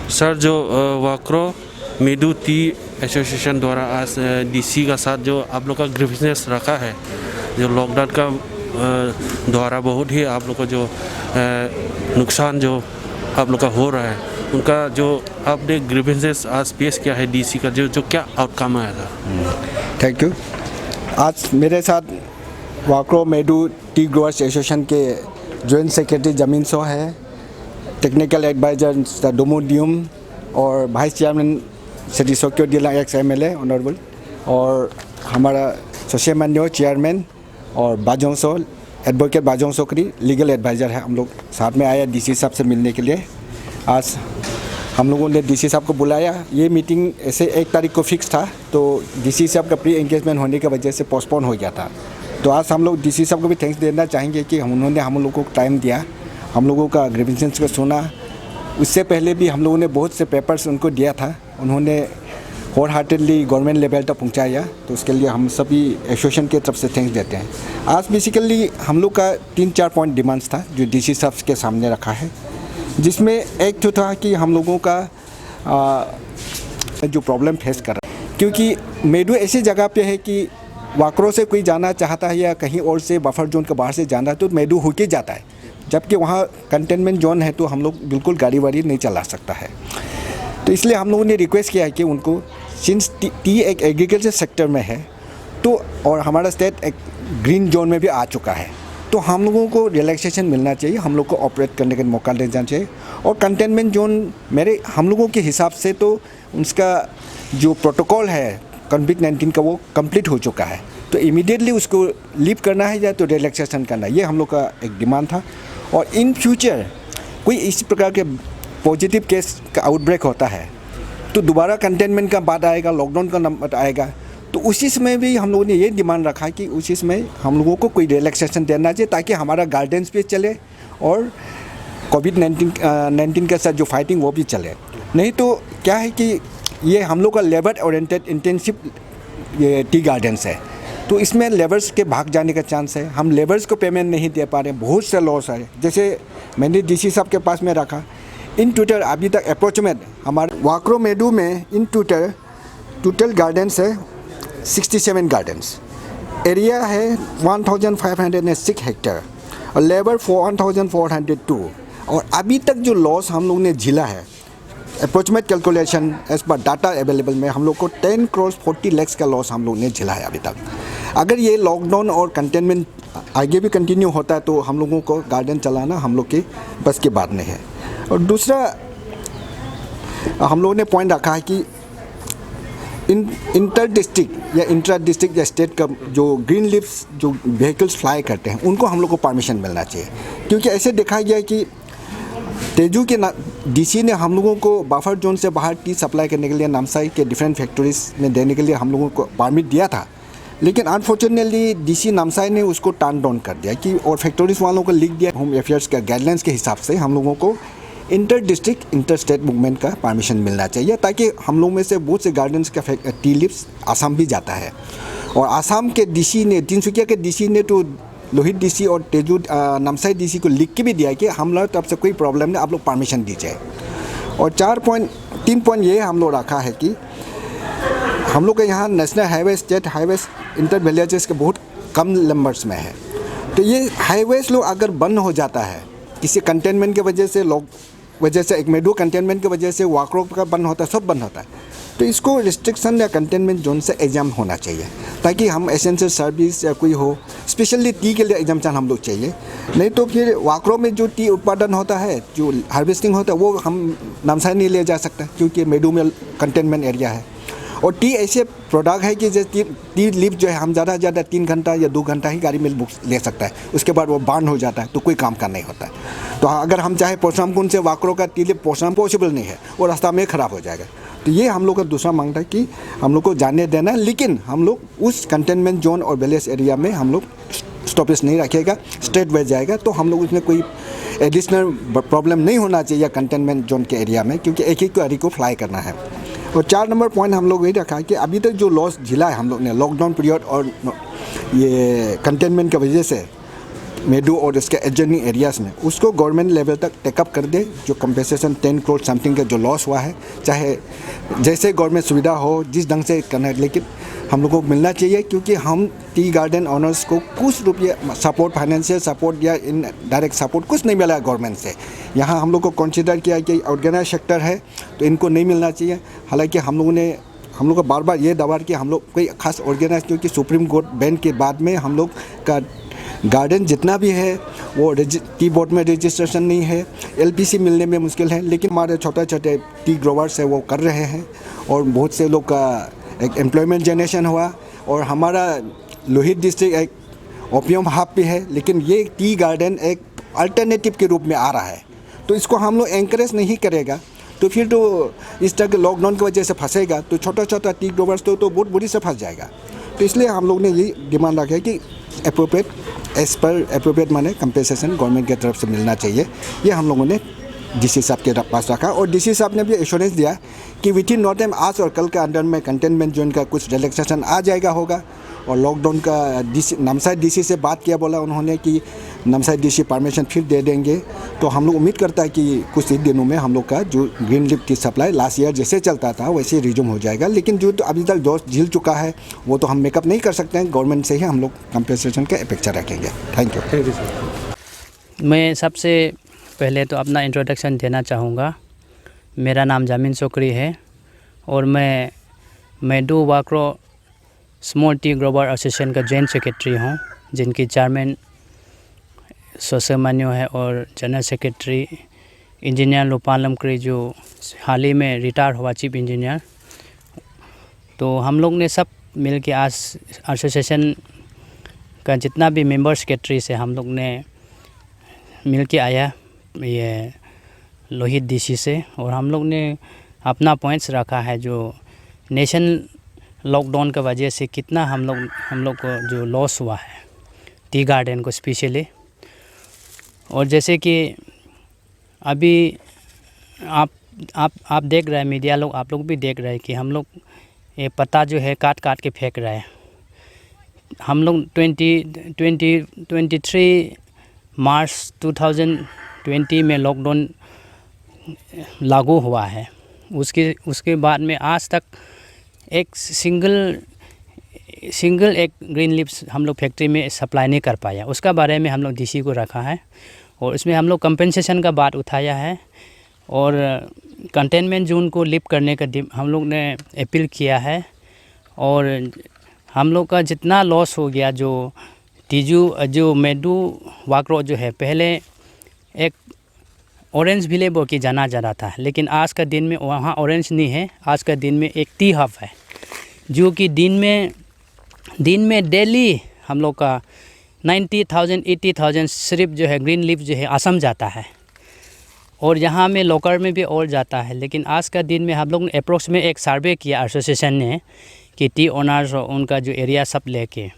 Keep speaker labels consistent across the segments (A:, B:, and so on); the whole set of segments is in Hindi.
A: सर जो वाक्रो मेडू टी एसोसिएशन द्वारा आज डीसी का साथ जो आप लोग का ग्रीवेंसेस रखा है, जो लॉकडाउन का द्वारा बहुत ही आप लोग को जो नुकसान जो आप लोग का हो रहा है, उनका जो आपने ग्रीवेंसेस आज पेश किया है डीसी का, जो क्या आउटकम आया था?
B: Thank you. आज मेरे साथ Wakro Medo tea growers association के जॉइंट सेक्रेटरी जमीन सो है, टेक्निकल एडवाइजर डोमोडियम और वाइस चेयरमैन श्री सोक्यो डिला एक्स MLA ऑनरेबल, और हमारा सोशल मैन्यो चेयरमैन और बाजोंसो एडवोकेट बाजोंसो की लीगल एडवाइज़र है। हम लोग साथ में आए डीसी साहब से मिलने के लिए। आज हम लोगों ने डीसी साहब को बुलाया। ये मीटिंग ऐसे 1 तारीख को फिक्स था, तो डीसी साहब का प्री एंगेजमेंट होने की वजह से पोस्टपोन हो गया था। तो आज हम लोग डीसी साहब को भी थैंक्स देना चाहेंगे कि उन्होंने हम लोगों को टाइम दिया, हम लोगों का ग्रीवेंसेस को सुना। उससे पहले भी हम लोगों ने बहुत से पेपर्स उनको दिया था, उन्होंने होल हार्टेडली गवर्नमेंट लेवल तक पहुंचाया। तो उसके लिए हम सभी एसोसिएशन की तरफ से थैंक्स देते हैं। आज बेसिकली हम लोग का 3-4 पॉइंट डिमांड्स था जो डीसी साहब के सामने रखा है, जिसमें एक तो था कि हम लोगों का जो प्रॉब्लम फेस कर रहा है, क्योंकि मेडू ऐसी जगह पे है कि वाक्रो से कोई जाना चाहता है या कहीं और से बफर जोन के बाहर से जाना है तो मेडू होके जाता है, जबकि वहाँ कंटेनमेंट जोन है तो हम लोग बिल्कुल गाड़ी वाड़ी नहीं चला सकता है। तो इसलिए हम लोगों ने रिक्वेस्ट किया है कि उनको, सिंस टी एक एग्रीकल्चर सेक्टर में है तो, और हमारा स्टेट एक ग्रीन जोन में भी आ चुका है, तो हम लोगों को रिलैक्सेशन मिलना चाहिए, हम लोग को ऑपरेट करने का मौका देना चाहिए। और कंटेनमेंट जोन हम लोगों के हिसाब से तो उसका जो प्रोटोकॉल है कोविड-19 का वो कंप्लीट हो चुका है, तो इमीडिएटली उसको लीव करना है या तो रिलैक्सेशन करना है, ये हम लोग का एक डिमांड था। और इन फ्यूचर कोई इस प्रकार के पॉजिटिव केस का आउटब्रेक होता है तो दोबारा कंटेनमेंट का बात आएगा, लॉकडाउन का नंबर आएगा, तो उसी समय भी हम लोगों ने ये डिमांड रखा कि उसी समय हम लोगों को कोई रिलैक्सेशन देना चाहिए ताकि हमारा गार्डेंस भी चले और कोविड-19 के साथ जो फाइटिंग वो भी चले। नहीं तो क्या है कि ये हम लोग का लेबर ओरिएंटेड इंटेंसिव ये टी गार्डन्स है, तो इसमें लेबर्स के भाग जाने का चांस है। हम लेबर्स को पेमेंट नहीं दे पा रहे, बहुत से लॉस है। जैसे मैंने डीसी साहब के पास में रखा, इन टोटल अभी तक अप्रोचमेंट हमारे वाक्रो मेडू में इन टोटल गार्डन्स है 67 गार्डन्स, एरिया है 1506 हेक्टेयर और लेबर 1402। और अभी तक जो लॉस हम लोग ने झेला है, approximate calculation as per data available में हम लोग को 10 करोड़ 40 लाख का लॉस हम लोग ने झेला है अभी तक। अगर ये लॉकडाउन और कंटेनमेंट आगे भी कंटिन्यू होता है तो हम लोगों को गार्डन चलाना हम लोग की बस की बात नहीं है। और दूसरा हम लोगों ने पॉइंट रखा है कि इंटर डिस्ट्रिक्ट या इंट्रा डिस्ट्रिक्ट या स्टेट का जो ग्रीन लीव्स जो व्हीकल्स फ्लाई करते हैं उनको हम लोग को परमिशन मिलना चाहिए, क्योंकि ऐसे देखा गया कि तेजू के डीसी ने हम लोगों को बफर जोन से बाहर टी सप्लाई करने के लिए नामसाई के डिफरेंट फैक्ट्रीज में देने के लिए हम लोगों को परमिट दिया था, लेकिन अनफॉर्चुनेटली डीसी नामसाई ने उसको टर्न डाउन कर दिया कि और फैक्ट्रीज वालों को लिख दिया होम अफेयर्स के गाइडलाइंस के हिसाब से हम लोगों को inter district inter state movement का परमिशन मिलना चाहिए, ताकि हम लोग में से बहुत से गार्डन्स का टी लीव्स आसाम भी जाता है। और आसाम के डीसी ने, तिनसुकिया के डीसी ने तो लोहित डीसी और तेजू नामसाई डीसी को लिख के भी दिया कि हम लोग तरफ से कोई प्रॉब्लम नहीं, आप लोग परमिशन दीजिए। और 3 पॉइंट ये हम लोग रखा है कि हम लोग के यहाँ national highway, state highway, inter villages के बहुत कम नंबर्स में है, तो ये हाईवेज लोग अगर बंद हो जाता है किसी कंटेनमेंट की वजह से एक मेडू कंटेनमेंट की वजह से वाक्रो का बंद होता है, सब बंद होता है, तो इसको रिस्ट्रिक्शन या कंटेनमेंट जोन से एग्जाम होना चाहिए, ताकि हम एसेंशियल सर्विस या कोई हो, स्पेशली टी के लिए एग्जाम्पशन हम लोग चाहिए। नहीं तो फिर वाक्रो में जो टी उत्पादन होता है, जो हार्वेस्टिंग होता है, वो हम नामसाई नहीं ले जा सकते क्योंकि मेडू में कंटेनमेंट एरिया है। और टी ऐसे प्रोडक्ट है कि जैसे टी लीफ जो है हम ज़्यादा से ज़्यादा 3 घंटा या 2 घंटा ही गाड़ी में ले सकता है, उसके बाद वो बर्न हो जाता है, तो कोई काम का नहीं होता है। तो अगर हम चाहे परशुरामकुंड से वाक्रो का टी लीफ परशुराम पॉसिबल नहीं है, वो रास्ता में ख़राब हो जाएगा। तो ये हम लोग का दूसरा मांग था कि हम लोग को जाने देना, लेकिन हम लोग उस कंटेनमेंट जोन और विलेज एरिया में हम लोग स्टॉपेज नहीं रखेगा, स्ट्रेट वे जाएगा, तो हम लोग उसमें कोई एडिशनल प्रॉब्लम नहीं होना चाहिए कंटेनमेंट जोन के एरिया में, क्योंकि एक ही गाड़ी को फ्लाई करना है। और 4 नंबर पॉइंट हम लोग यही रखा है कि अभी तक जो लॉस झेला है हम लोग ने लॉकडाउन पीरियड और ये कंटेनमेंट की वजह से, मेडू और इसके एडजॉइनिंग एरियाज़ में, उसको गवर्नमेंट लेवल तक टेकअप कर दे। जो कंपेंसेशन 10 करोड़ समथिंग का जो लॉस हुआ है, चाहे जैसे गवर्नमेंट सुविधा हो जिस ढंग से करना है, लेकिन हम लोग को मिलना चाहिए। क्योंकि हम टी गार्डन ऑनर्स को कुछ रुपये सपोर्ट, फाइनेंशियल सपोर्ट या इन डायरेक्ट सपोर्ट कुछ नहीं मिला है गवर्नमेंट से। यहाँ हम लोग को कंसिडर किया कि ऑर्गेनाइज सेक्टर है तो इनको नहीं मिलना चाहिए। हालांकि हम लोग को बार बार ये दबा कि हम लोग कोई खास ऑर्गेनाइज, क्योंकि सुप्रीम कोर्ट बैन के बाद में हम लोग का गार्डन जितना भी है वो टी बोर्ड में रजिस्ट्रेशन नहीं है, एलपीसी मिलने में मुश्किल है। लेकिन हमारे छोटे छोटे टी ग्रोवर्स है वो कर रहे हैं और बहुत से लोग का एक एम्प्लॉयमेंट जनरेशन हुआ। और हमारा लोहित डिस्ट्रिक्ट एक ओपियम हब भी है, लेकिन ये टी गार्डन एक अल्टरनेटिव के रूप में आ रहा है। तो इसको हम लोग एंकरेज नहीं करेगा तो फिर तो इस तरह के लॉकडाउन की वजह से फंसेगा तो छोटा छोटा टी ग्रोवर्स तो बहुत बुरी से फंस जाएगा। तो इसलिए हम लोग ने ये डिमांड रखा है कि एप्रोप्रिएट एज पर एप्रोप्रिएट माने कंपेंसेशन गवर्नमेंट की तरफ से मिलना चाहिए। ये हम लोगों ने डीसी साहब के पास रखा और डीसी साहब ने भी एश्योरेंस दिया कि विद इन नो टाइम आज और कल के अंदर में कंटेनमेंट जोन का कुछ रिलैक्सेशन आ जाएगा होगा। और लॉकडाउन का नामसाई डीसी से बात किया, बोला उन्होंने कि नामसाई डीसी परमिशन फिर दे देंगे। तो हम लोग उम्मीद करता है कि कुछ ही दिनों में हम लोग का जो ग्रीन लिफ की सप्लाई लास्ट ईयर जैसे चलता था वैसे रिज्यूम हो जाएगा। लेकिन जो तो अभी तक दोष झील चुका है वो तो हम मेकअप नहीं कर सकते हैं। गवर्नमेंट से ही हम लोग कंपेंसेशन की अपेक्षा रखेंगे। Thank you
C: sir. मैं सबसे पहले तो अपना इंट्रोडक्शन देना चाहूँगा। मेरा नाम जामिन सोकरी है और मैं Medo Wakro small tea grower association का जॉइंट सेक्रेटरी हूँ, जिनकी चेयरमैन सोसेमान्यो है और जनरल सेक्रेटरी इंजीनियर लोपान लमकरी, जो हाल ही में रिटायर हुआ चीफ इंजीनियर। तो हम लोग ने सब मिल के आज एसोसिएशन का जितना भी मेंबर सेक्रेटरी से हम लोग ने मिल के आया ये लोहित डीसी से, और हम लोग ने अपना पॉइंट्स रखा है जो नेशन लॉकडाउन की वजह से कितना हम लोग को जो लॉस हुआ है टी गार्डन को स्पेशली। और जैसे कि अभी आप देख रहे हैं, मीडिया लोग आप लोग भी देख रहे हैं कि हम लोग ये पत्ता जो है काट काट के फेंक रहे हैं। हम लोग 23 मार्च 2020 में लॉकडाउन लागू हुआ है। उसके बाद में आज तक एक सिंगल एक ग्रीन लिप्स हम लोग फैक्ट्री में सप्लाई नहीं कर पाया। उसका बारे में हम लोग डीसी को रखा है और इसमें हम लोग कंपेंसेशन का बात उठाया है और कंटेनमेंट जोन को लिफ्ट करने का हम लोग ने अपील किया है। और हम लोग का जितना लॉस हो गया, जो मेडू वाक्रो जो है पहले एक ऑरेंज विलेज बोल के जाना जा रहा था, लेकिन आज का दिन में वहाँ ऑरेंज नहीं है। आज का दिन में एक टी हब है जो कि दिन में डेली हम लोग का 90,000 80,000 सिर्फ जो है ग्रीन लीफ जो है असम जाता है और यहाँ में लोकर में भी और जाता है। लेकिन आज का दिन में हम लोग ने अप्रोक्स में एक सर्वे किया एसोसिएशन ने कि टी ओनर्स और उनका जो एरिया सब लेके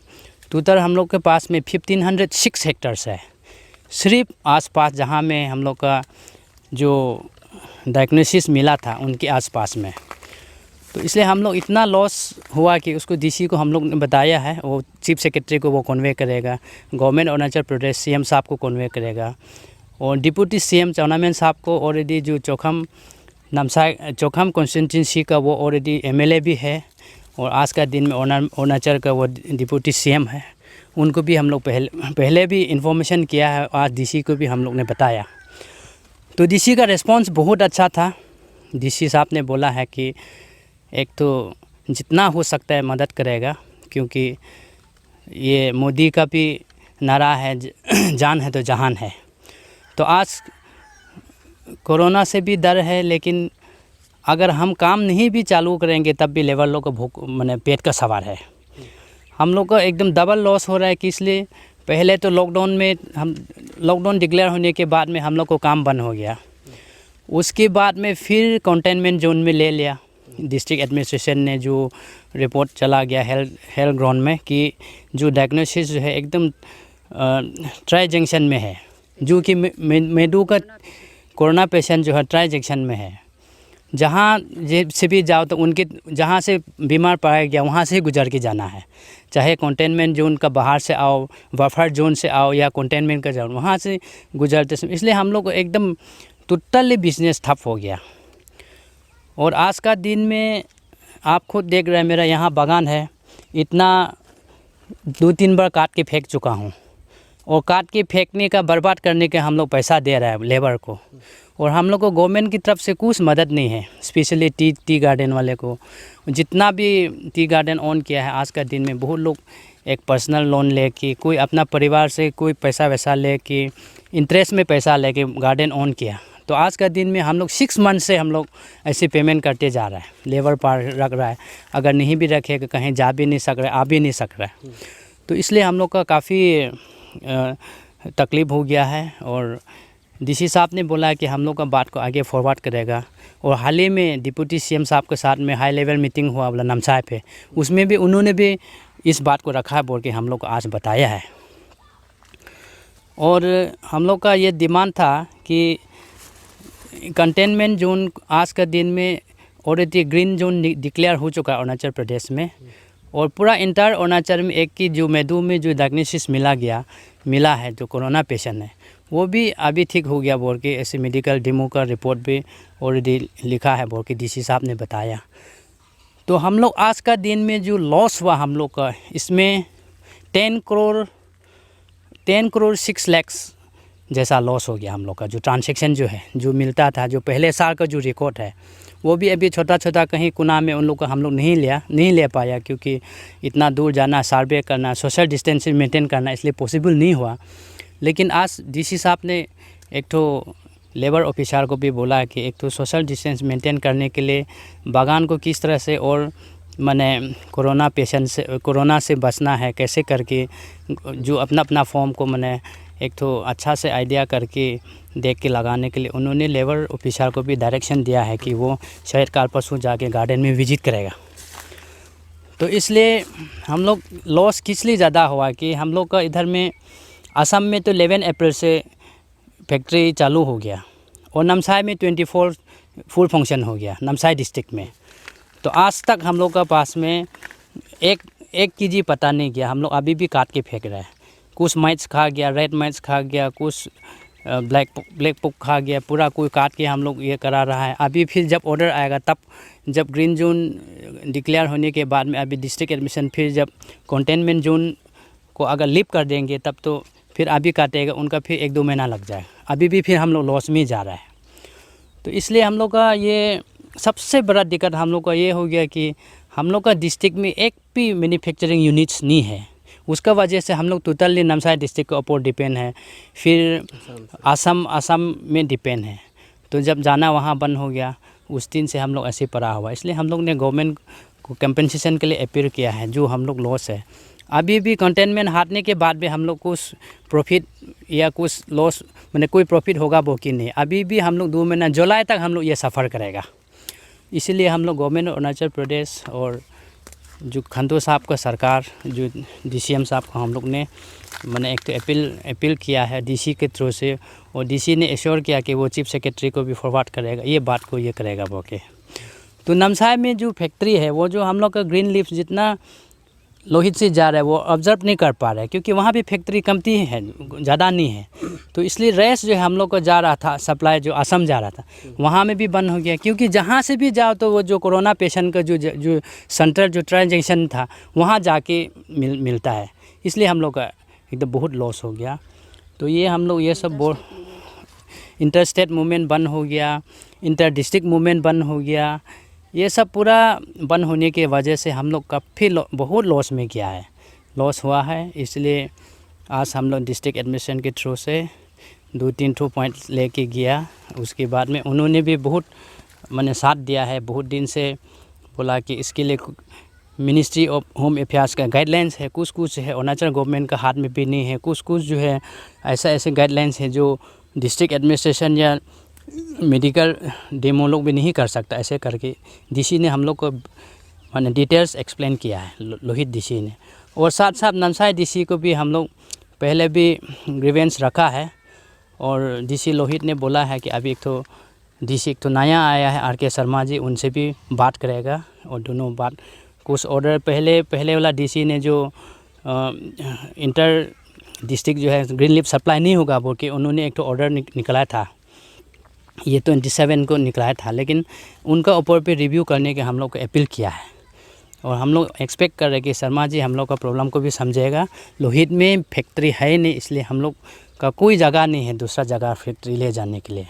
C: टोटल हम लोग के पास में 1506 हेक्टर्स है सिर्फ आसपास, जहाँ में हम लोग का जो डायग्नोसिस मिला था उनके आसपास में। तो इसलिए हम लोग इतना लॉस हुआ कि उसको डीसी को हम लोग ने बताया है, वो चीफ सेक्रेटरी को वो कन्वे करेगा, गवर्नमेंट अरुणाचल प्रदेश सीएम साहब को कन्वे करेगा और डिप्टी सीएम चाउनामेन साहब को ऑलरेडी जो चौखम कॉन्स्टिट्यूंसी का वो ऑलरेडी एमएलए भी है और आज का दिन में अरुणाचल का वो डिप्टी सीएम है। उनको भी हम लोग पहले भी इन्फॉर्मेशन किया है, आज डीसी को भी हम लोग ने बताया। तो डीसी का रिस्पांस बहुत अच्छा था। डीसी साहब ने बोला है कि एक तो जितना हो सकता है मदद करेगा, क्योंकि ये मोदी का भी नारा है जान है तो जहान है। तो आज कोरोना से भी डर है, लेकिन अगर हम काम नहीं भी चालू करेंगे तब भी लेबर लोग को भूख माने पेट का सवाल है। हम लोग का एकदम डबल लॉस हो रहा है कि इसलिए पहले तो लॉकडाउन डिक्लेयर होने के बाद में हम लोग को काम बंद हो गया। उसके बाद में फिर कंटेनमेंट जोन में ले लिया डिस्ट्रिक्ट एडमिनिस्ट्रेशन ने, जो रिपोर्ट चला गया हेल्थ ग्राउंड में कि जो डायग्नोसिस जो है एकदम ट्राई जंक्शन में है, जो कि मेडू का कोरोना पेशेंट जो है ट्राई जंक्शन में है। जहाँ से भी जाओ तो उनके जहाँ से बीमार पड़ा गया वहाँ से ही गुजर के जाना है, चाहे कंटेनमेंट जोन का बाहर से आओ, बफर जोन से आओ या कंटेनमेंट का जोन, वहाँ से गुजरते समय इसलिए हम लोग को एकदम टोटली बिजनेस ठप हो गया। और आज का दिन में आप खुद देख रहे हैं, मेरा यहाँ बागान है, इतना 2-3 बार काट के फेंक चुका हूँ, और काट के फेंकने का बर्बाद करने के हम लोग पैसा दे रहे हैं लेबर को, और हम लोग को गवर्नमेंट की तरफ से कुछ मदद नहीं है। स्पेशली टी गार्डन वाले को, जितना भी टी गार्डन ऑन किया है आज का दिन में, बहुत लोग एक पर्सनल लोन लेके, कोई अपना परिवार से कोई पैसा वैसा लेके, इंटरेस्ट में पैसा लेके गार्डन ऑन किया। तो आज का दिन में हम लोग 6 मंथ से हम लोग ऐसे पेमेंट करते जा रहा है, लेबर पर रख रहा है, अगर नहीं भी रखेगा कहीं जा भी नहीं सक रहा है, आ भी नहीं सक रहा है। तो इसलिए हम लोग का काफ़ी तकलीफ़ हो गया है। और डीसी साहब ने बोला कि हम लोग का बात को आगे फॉरवर्ड करेगा, और हाल ही में डिप्टी सीएम साहब के साथ में हाई लेवल मीटिंग हुआ बोला नामसाई पे, उसमें भी उन्होंने भी इस बात को रखा बोल के हम लोग को आज बताया है। और हम लोग का ये डिमांड था कि कंटेनमेंट जोन आज का दिन में ऑलरेडी ग्रीन जोन डिक्लेयर हो चुका है अरुणाचल प्रदेश में, और पूरा इंटायर अरुणाचल में एक की जो मेदू में जो डायग्नोसिस मिला है, जो कोरोना पेशेंट है, वो भी अभी ठीक हो गया बोल के ऐसे मेडिकल डेमो का रिपोर्ट भी ऑलरेडी लिखा है बोल के डीसी साहब ने बताया। तो हम लोग आज का दिन में जो लॉस हुआ हम लोग का, इसमें 10 करोड़ 6 लाख जैसा लॉस हो गया हम लोग का। जो ट्रांसैक्शन जो है, जो मिलता था, जो पहले साल का जो रिकॉर्ड है, वो भी अभी छोटा छोटा कहीं कोना में उन लोग को हम लोग नहीं ले पाया, क्योंकि इतना दूर जाना, सर्वे करना, सोशल डिस्टेंसिंग मेंटेन करना, इसलिए पॉसिबल नहीं हुआ। लेकिन आज डीसी साहब ने एक तो लेबर ऑफिसर को भी बोला कि एक तो सोशल डिस्टेंस मेंटेन करने के लिए बागान को किस तरह से और माने कोरोना से बचना है, कैसे करके जो अपना फॉर्म को माने एक तो अच्छा से आइडिया करके देख के लगाने के लिए उन्होंने लेबर ऑफिसर को भी डायरेक्शन दिया है कि वो शायद कल परसों जाके गार्डन में विजिट करेगा। तो इसलिए हम लोग लॉस किस लिए ज़्यादा हुआ कि हम लोग का इधर में असम में तो 11 अप्रैल से फैक्ट्री चालू हो गया, और नामसाई में 24 फुल फंक्शन हो गया नामसाई डिस्ट्रिक्ट में। तो आज तक हम लोग का पास में एक केजी पता नहीं गया, हम लोग अभी भी काट के फेंक रहे हैं। कुछ माइट्स खा गया, रेड माइट्स खा गया, कुछ ब्लैक पुक खा गया, पूरा कोई काट के हम लोग ये करा रहा है। अभी फिर जब ऑर्डर आएगा, तब जब ग्रीन जोन डिक्लेयर होने के बाद में अभी डिस्ट्रिक्ट एडमिशन फिर जब कंटेनमेंट जोन को अगर लिफ्ट कर देंगे, तब तो फिर अभी काटेगा उनका फिर 1-2 महीना लग जाएगा। अभी भी फिर हम लोग लॉस में जा रहा है। तो इसलिए हम लोग का ये सबसे बड़ा दिक्कत हम लोग का ये हो गया कि हम लोग का डिस्ट्रिक्ट में एक भी मैन्युफैक्चरिंग यूनिट्स नहीं है। उसका वजह से हम लोग टोटली नामसाई डिस्ट्रिक्ट के ऊपर डिपेंड है, फिर असम में डिपेंड है। तो जब जाना वहाँ बंद हो गया, उस दिन से हम लोग ऐसे पड़ा हुआ। इसलिए हम लोग ने गवर्नमेंट को कंपनसेशन के लिए अपील किया है, जो हम लोग लॉस है। अभी भी कंटेनमेंट हटने के बाद भी हम लोग कुछ प्रॉफिट या कुछ लॉस मैंने कोई प्रॉफिट होगा वो कि नहीं, अभी भी हम लोग 2 महीना जुलाई तक हम लोग ये सफ़र करेगा। इसीलिए हम लोग गवर्नमेंट अरुणाचल प्रदेश और जो खंडू साहब का सरकार, जो DCM साहब को हम लोग ने मैंने एक तो अपील किया है डीसी के थ्रू से, और डीसी ने एश्योर किया कि वो चीफ सेक्रेटरी को भी फॉरवर्ड करेगा, ये बात को ये करेगा वो के। तो नामसाई में जो फैक्ट्री है, वो जो हम लोग का ग्रीन लीफ जितना लोहित से जा रहा है वो ऑब्जर्व नहीं कर पा रहा है, क्योंकि वहाँ भी फैक्ट्री कमती है, ज़्यादा नहीं है। तो इसलिए रेस जो हम लोग को जा रहा था सप्लाई, जो असम जा रहा था, वहाँ में भी बंद हो गया। क्योंकि जहाँ से भी जाओ तो वो जो कोरोना पेशेंट का जो सेंटर जो ट्रांजेक्शन था वहाँ जाके मिलता है। इसलिए हम लोग का एकदम बहुत लॉस हो गया। तो ये हम लोग ये सब इंटर स्टेट मूवमेंट बंद हो गया, इंटर डिस्ट्रिक्ट मूवमेंट बंद हो गया, ये सब पूरा बंद होने के वजह से हम लोग काफ़ी बहुत लॉस में गया है, लॉस हुआ है। इसलिए आज हम लोग डिस्ट्रिक्ट एडमिशन के थ्रू से 2-3 पॉइंट लेके गया। उसके बाद में उन्होंने भी बहुत मैंने साथ दिया है, बहुत दिन से बोला कि इसके लिए मिनिस्ट्री ऑफ होम अफेयर्स का गाइडलाइंस है, कुछ है अरुणाचल गवर्नमेंट का हाथ में भी नहीं है, कुछ जो है ऐसे गाइडलाइंस है जो डिस्ट्रिक्ट एडमिनिस्ट्रेशन या मेडिकल डेमो लोग भी नहीं कर सकता। ऐसे करके डीसी ने हम लोग को मैंने डिटेल्स एक्सप्लेन किया है, लोहित डीसी ने। और साथ साथ नामसाई डीसी को भी हम लोग पहले भी ग्रीवेंस रखा है, और डीसी लोहित ने बोला है कि अभी एक तो डीसी एक तो नया आया है आर के शर्मा जी, उनसे भी बात करेगा और दोनों बात कुछ ऑर्डर पहले वाला डीसी ने जो इंटर डिस्ट्रिक्ट जो है ग्रीन लीफ सप्लाई नहीं होगा बोल के उन्होंने एक तो ऑर्डर निकला था, ये 27 को निकला था, लेकिन उनका ऊपर पे रिव्यू करने के हम लोग को अपील किया है और हम लोग एक्सपेक्ट कर रहे हैं कि शर्मा जी हम लोग का प्रॉब्लम को भी समझेगा। लोहित में फैक्ट्री है नहीं, इसलिए हम लोग का कोई जगह नहीं है दूसरा जगह फैक्ट्री ले जाने के लिए।